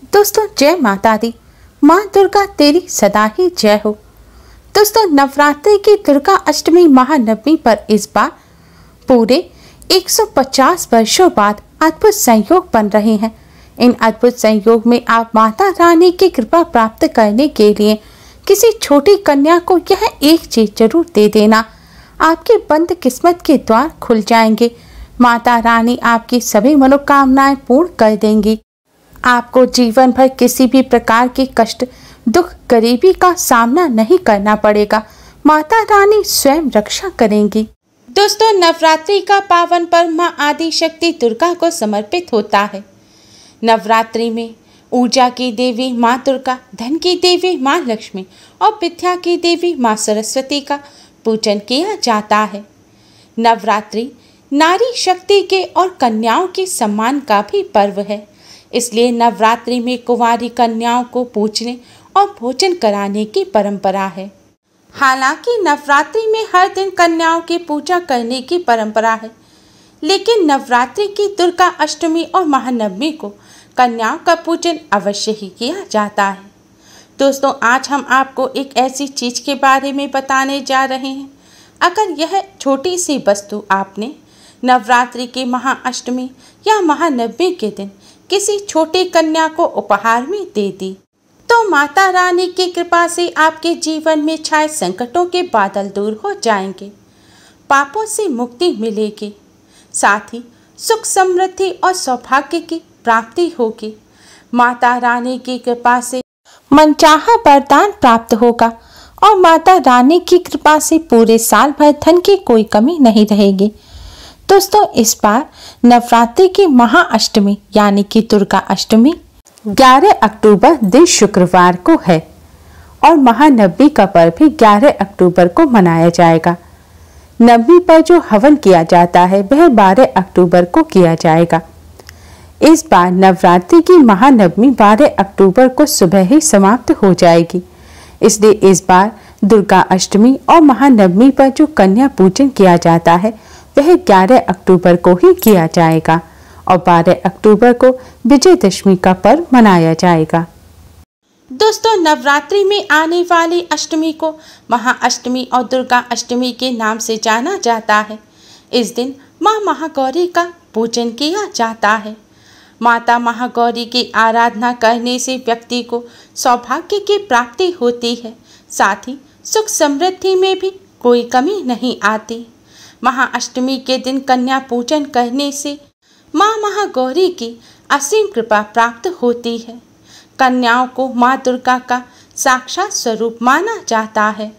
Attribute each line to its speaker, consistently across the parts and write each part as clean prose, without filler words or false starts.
Speaker 1: दोस्तों जय माता दी। माँ दुर्गा तेरी सदा ही जय हो। दोस्तों नवरात्रि की दुर्गा अष्टमी महानवमी पर इस बार पूरे 150 वर्षों बाद अद्भुत संयोग बन रहे हैं। इन अद्भुत संयोग में आप माता रानी की कृपा प्राप्त करने के लिए किसी छोटी कन्या को यह एक चीज जरूर दे देना। आपके बंद किस्मत के द्वार खुल जाएंगे। माता रानी आपकी सभी मनोकामनाएं पूर्ण कर देंगी। आपको जीवन भर किसी भी प्रकार के कष्ट, दुख, गरीबी का सामना नहीं करना पड़ेगा। माता रानी स्वयं रक्षा करेंगी। दोस्तों नवरात्रि का पावन पर्व माँ आदि शक्ति दुर्गा को समर्पित होता है। नवरात्रि में ऊर्जा की देवी माँ दुर्गा, धन की देवी माँ लक्ष्मी और विद्या की देवी माँ सरस्वती का पूजन किया जाता है। नवरात्रि नारी शक्ति के और कन्याओं के सम्मान का भी पर्व है। इसलिए नवरात्रि में कुंवारी कन्याओं को पूजने और भोजन कराने की परंपरा है। हालांकि नवरात्रि में हर दिन कन्याओं की पूजा करने की परंपरा है, लेकिन नवरात्रि की दुर्गा अष्टमी और महानवमी को कन्याओं का पूजन अवश्य ही किया जाता है। दोस्तों आज हम आपको एक ऐसी चीज के बारे में बताने जा रहे हैं। अगर यह छोटी सी वस्तु आपने नवरात्रि की महाअष्टमी या महानवमी के दिन किसी छोटी कन्या को उपहार में दे दी तो माता रानी की कृपा से आपके जीवन में छाए संकटों के बादल दूर हो जाएंगे, पापों से मुक्ति मिलेगी, साथ ही सुख, समृद्धि और सौभाग्य की प्राप्ति होगी। माता रानी की कृपा से मनचाहा वरदान प्राप्त होगा और माता रानी की कृपा से पूरे साल भर धन की कोई कमी नहीं रहेगी। दोस्तों इस बार नवरात्रि की महाअष्टमी यानी कि दुर्गा अष्टमी 11 अक्टूबर दिन शुक्रवार को है और महानवमी का पर्व भी 11 अक्टूबर को मनाया जाएगा। नवमी पर जो हवन किया जाता है वह 12 अक्टूबर को किया जाएगा। इस बार नवरात्रि की महानवमी 12 अक्टूबर को सुबह ही समाप्त हो जाएगी। इसलिए इस बार दुर्गा अष्टमी और महानवमी पर जो कन्या पूजन किया जाता है वह 11 अक्टूबर को ही किया जाएगा और 12 अक्टूबर को विजयदशमी का पर्व मनाया जाएगा। दोस्तों नवरात्रि में आने वाली अष्टमी को महाअष्टमी और दुर्गा अष्टमी के नाम से जाना जाता है। इस दिन माँ महागौरी का पूजन किया जाता है। माता महागौरी की आराधना करने से व्यक्ति को सौभाग्य की प्राप्ति होती है, साथ ही सुख समृद्धि में भी कोई कमी नहीं आती। महाअष्टमी के दिन कन्या पूजन करने से माँ महागौरी की असीम कृपा प्राप्त होती है। कन्याओं को माँ दुर्गा का साक्षात स्वरूप माना जाता है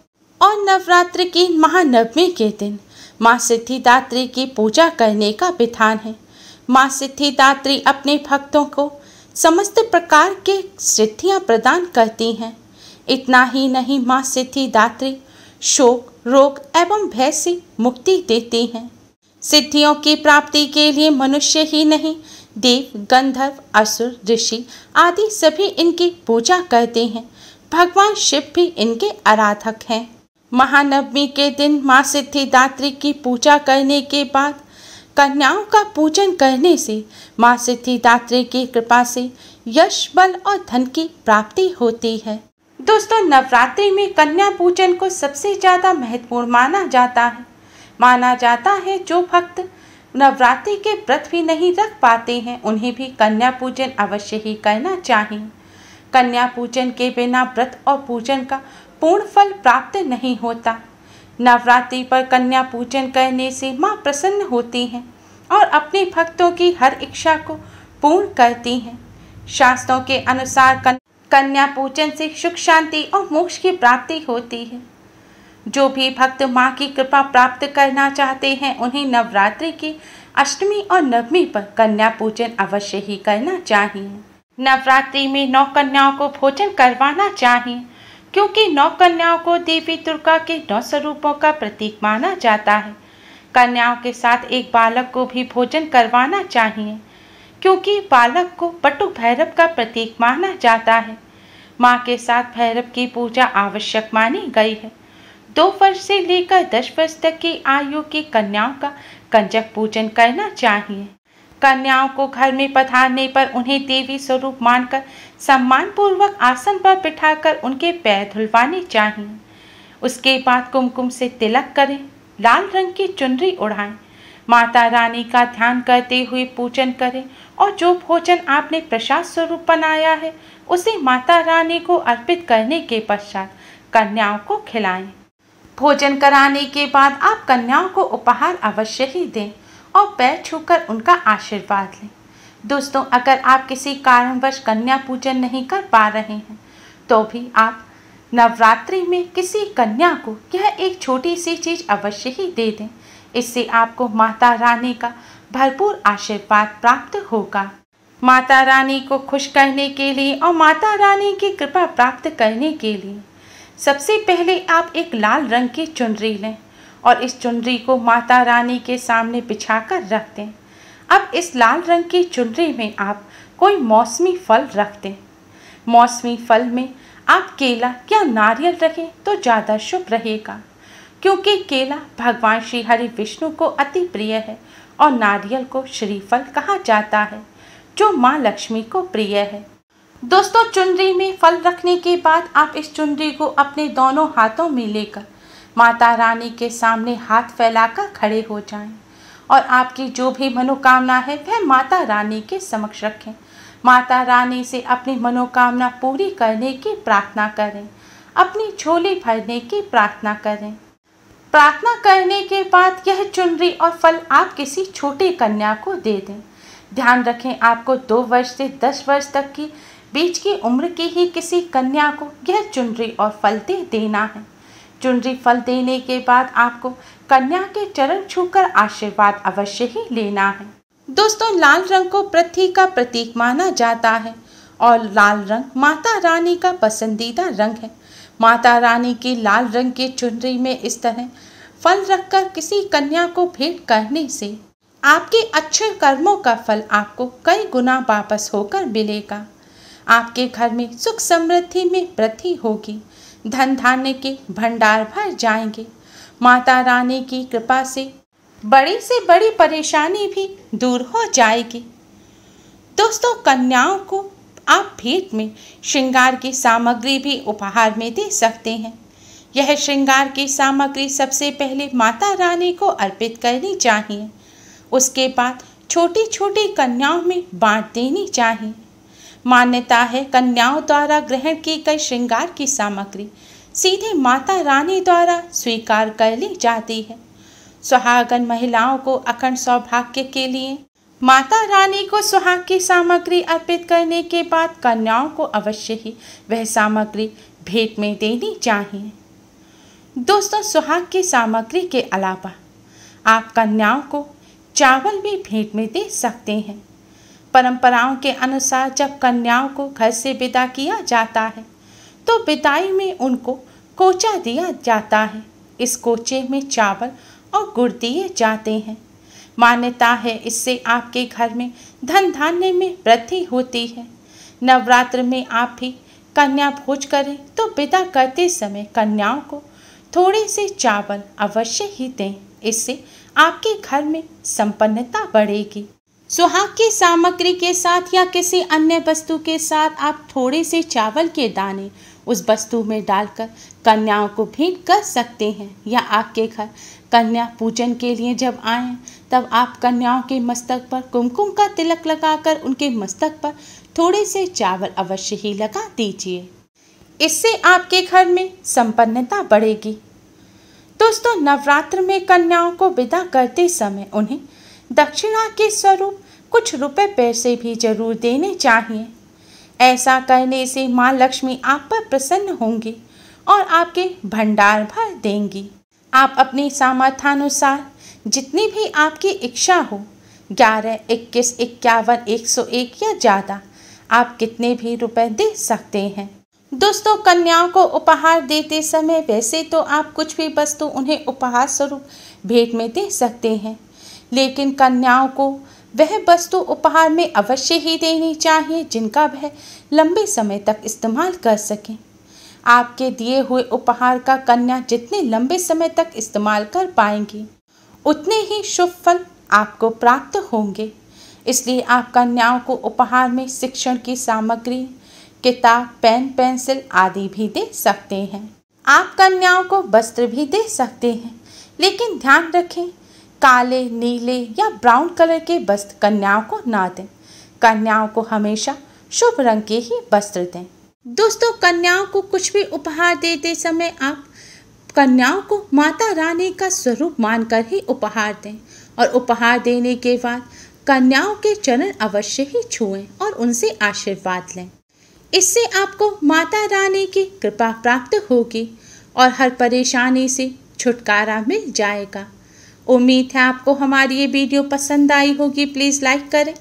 Speaker 1: और नवरात्रि की महानवमी के दिन माँ सिद्धिदात्री की पूजा करने का विधान है। माँ सिद्धिदात्री अपने भक्तों को समस्त प्रकार के सिद्धियाँ प्रदान करती हैं। इतना ही नहीं, माँ सिद्धिदात्री शोक, रोग एवं भय से मुक्ति देती हैं। सिद्धियों की प्राप्ति के लिए मनुष्य ही नहीं, देव, गंधर्व, असुर, ऋषि आदि सभी इनकी पूजा करते हैं। भगवान शिव भी इनके आराधक हैं। महानवमी के दिन माँ सिद्धिदात्री की पूजा करने के बाद कन्याओं का पूजन करने से माँ सिद्धिदात्री की कृपा से यश, बल और धन की प्राप्ति होती है। दोस्तों नवरात्रि में कन्या पूजन को सबसे ज़्यादा महत्वपूर्ण माना जाता है। जो भक्त नवरात्रि के व्रत भी नहीं रख पाते हैं उन्हें भी कन्या पूजन अवश्य ही करना चाहिए। कन्या पूजन के बिना व्रत और पूजन का पूर्ण फल प्राप्त नहीं होता। नवरात्रि पर कन्या पूजन करने से माँ प्रसन्न होती हैं और अपने भक्तों की हर इच्छा को पूर्ण करती हैं। शास्त्रों के अनुसार कन्या पूजन से सुख, शांति और मोक्ष की प्राप्ति होती है। जो भी भक्त माँ की कृपा प्राप्त करना चाहते हैं उन्हें नवरात्रि की अष्टमी और नवमी पर कन्या पूजन अवश्य ही करना चाहिए। नवरात्रि में 9 कन्याओं को भोजन करवाना चाहिए, क्योंकि 9 कन्याओं को देवी दुर्गा के 9 स्वरूपों का प्रतीक माना जाता है। कन्याओं के साथ एक बालक को भी भोजन करवाना चाहिए, क्योंकि बालक को बटु भैरव का प्रतीक माना जाता है। माँ के साथ भैरव की पूजा आवश्यक मानी गई है। 2 वर्ष से लेकर 10 वर्ष तक की आयु की कन्याओं का कंजक पूजन करना चाहिए। कन्याओं को घर में पधारने पर उन्हें देवी स्वरूप मानकर सम्मान पूर्वक आसन पर बिठाकर उनके पैर धुलवाने चाहिए। उसके बाद कुमकुम से तिलक करें, लाल रंग की चुनरी उड़ाएं, माता रानी का ध्यान करते हुए पूजन करें और जो भोजन आपने प्रसाद स्वरूप बनाया है उसे माता रानी को अर्पित करने के पश्चात कन्याओं को खिलाएं। भोजन कराने के बाद आप कन्याओं को उपहार अवश्य ही दें और पैर छूकर उनका आशीर्वाद लें। दोस्तों, अगर आप किसी कारणवश कन्या पूजन नहीं कर पा रहे हैं तो भी आप नवरात्रि में किसी कन्या को यह एक छोटी सी चीज़ अवश्य ही दे दें। इससे आपको माता रानी का भरपूर आशीर्वाद प्राप्त होगा। माता रानी को खुश करने के लिए और माता रानी की कृपा प्राप्त करने के लिए सबसे पहले आप एक लाल रंग की चुनरी लें और इस चुनरी को माता रानी के सामने बिछाकर रख दें। अब इस लाल रंग की चुनरी में आप कोई मौसमी फल रख दें। मौसमी फल में आप केला या नारियल रखें तो ज़्यादा शुभ रहेगा, क्योंकि केला भगवान श्री हरि विष्णु को अति प्रिय है और नारियल को श्रीफल कहा जाता है जो माँ लक्ष्मी को प्रिय है। दोस्तों, चुनरी में फल रखने के बाद आप इस चुनरी को अपने दोनों हाथों में लेकर माता रानी के सामने हाथ फैलाकर खड़े हो जाएं और आपकी जो भी मनोकामना है वह माता रानी के समक्ष रखें। माता रानी से अपनी मनोकामना पूरी करने की प्रार्थना करें, अपनी झोली भरने की प्रार्थना करें। प्रार्थना करने के बाद यह चुनरी और फल आप किसी छोटी कन्या को दे दें। ध्यान रखें, आपको 2 वर्ष से 10 वर्ष तक की बीच की उम्र की ही किसी कन्या को यह चुनरी और फल दे देना है। चुनरी फल देने के बाद आपको कन्या के चरण छूकर आशीर्वाद अवश्य ही लेना है। दोस्तों, लाल रंग को पृथ्वी का प्रतीक माना जाता है और लाल रंग माता रानी का पसंदीदा रंग है। माता रानी की लाल रंग की चुनरी में इस तरह फल रखकर किसी कन्या को भेंट करने से आपके अच्छे कर्मों का फल आपको कई गुना वापस होकर मिलेगा। आपके घर में सुख समृद्धि में वृद्धि होगी, धन धान्य के भंडार भर जाएंगे। माता रानी की कृपा से बड़ी परेशानी भी दूर हो जाएगी। दोस्तों, कन्याओं को आप भेंट में श्रृंगार की सामग्री भी उपहार में दे सकते हैं। यह श्रृंगार की सामग्री सबसे पहले माता रानी को अर्पित करनी चाहिए। उसके बाद छोटी छोटी कन्याओं में बांट देनी चाहिए। मान्यता है, कन्याओं द्वारा ग्रहण की गई श्रृंगार की सामग्री सीधे माता रानी द्वारा स्वीकार कर ली जाती है। सुहागन महिलाओं को अखंड सौभाग्य के लिए माता रानी को सुहाग की सामग्री अर्पित करने के बाद कन्याओं को अवश्य ही वह सामग्री भेंट में देनी चाहिए। दोस्तों, सुहाग की सामग्री के अलावा आप कन्याओं को चावल भी भेंट में दे सकते हैं। परंपराओं के अनुसार जब कन्याओं को घर से विदा किया जाता है तो विदाई में उनको कोचा दिया जाता है। इस कोचे में चावल और गुड़ दिए जाते हैं। मान्यता है, इससे आपके घर में धन धान्य में वृद्धि होती है। नवरात्र में आप भी कन्या भोज करें तो विदा करते समय कन्याओं को थोड़े से चावल अवश्य ही दें। इससे आपके घर में संपन्नता बढ़ेगी। सुहाग की सामग्री के साथ या किसी अन्य वस्तु के साथ आप थोड़े से चावल के दाने उस वस्तु में डालकर कन्याओं को भेंट कर सकते हैं। या आपके घर कन्या पूजन के लिए जब आएं तब आप कन्याओं के मस्तक पर कुमकुम का तिलक लगाकर उनके मस्तक पर थोड़े से चावल अवश्य ही लगा दीजिए। इससे आपके घर में संपन्नता बढ़ेगी। दोस्तों, नवरात्र में कन्याओं को विदा करते समय उन्हें दक्षिणा के स्वरूप कुछ रुपए पैसे भी जरूर देने चाहिए। ऐसा करने से माँ लक्ष्मी आप पर प्रसन्न होंगी और आपके भंडार भर देंगी। आप अपनी सामर्थ्यानुसार जितनी भी आपकी इच्छा हो 11, 21, 51, 101 या ज़्यादा आप कितने भी रुपए दे सकते हैं। दोस्तों, कन्याओं को उपहार देते समय वैसे तो आप कुछ भी वस्तु उन्हें उपहार स्वरूप भेंट में दे सकते हैं, लेकिन कन्याओं को वह वस्तु उपहार में अवश्य ही देनी चाहिए जिनका वह लंबे समय तक इस्तेमाल कर सकें। आपके दिए हुए उपहार का कन्या जितने लंबे समय तक इस्तेमाल कर पाएंगी उतने ही शुभ फल आपको प्राप्त होंगे। इसलिए आप कन्याओं को उपहार में शिक्षण की सामग्री, किताब, पेन, पेंसिल आदि भी दे सकते हैं। आप कन्याओं को वस्त्र भी दे सकते हैं, लेकिन ध्यान रखें काले, नीले या ब्राउन कलर के वस्त्र कन्याओं को ना दें। कन्याओं को हमेशा शुभ रंग के ही वस्त्र दें। दोस्तों, कन्याओं को कुछ भी उपहार देते समय आप कन्याओं को माता रानी का स्वरूप मानकर ही उपहार दें और उपहार देने के बाद कन्याओं के चरण अवश्य ही छुएं और उनसे आशीर्वाद लें। इससे आपको माता रानी की कृपा प्राप्त होगी और हर परेशानी से छुटकारा मिल जाएगा। उम्मीद है आपको हमारी ये वीडियो पसंद आई होगी। प्लीज़ लाइक करें,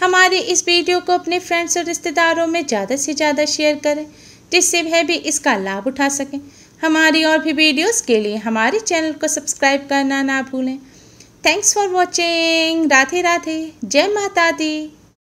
Speaker 1: हमारे इस वीडियो को अपने फ्रेंड्स और रिश्तेदारों में ज़्यादा से ज़्यादा शेयर करें, जिससे वह भी इसका लाभ उठा सकें। हमारी और भी वीडियोस के लिए हमारे चैनल को सब्सक्राइब करना ना भूलें। Thanks for watching. Radhe Radhe. जय माता दी।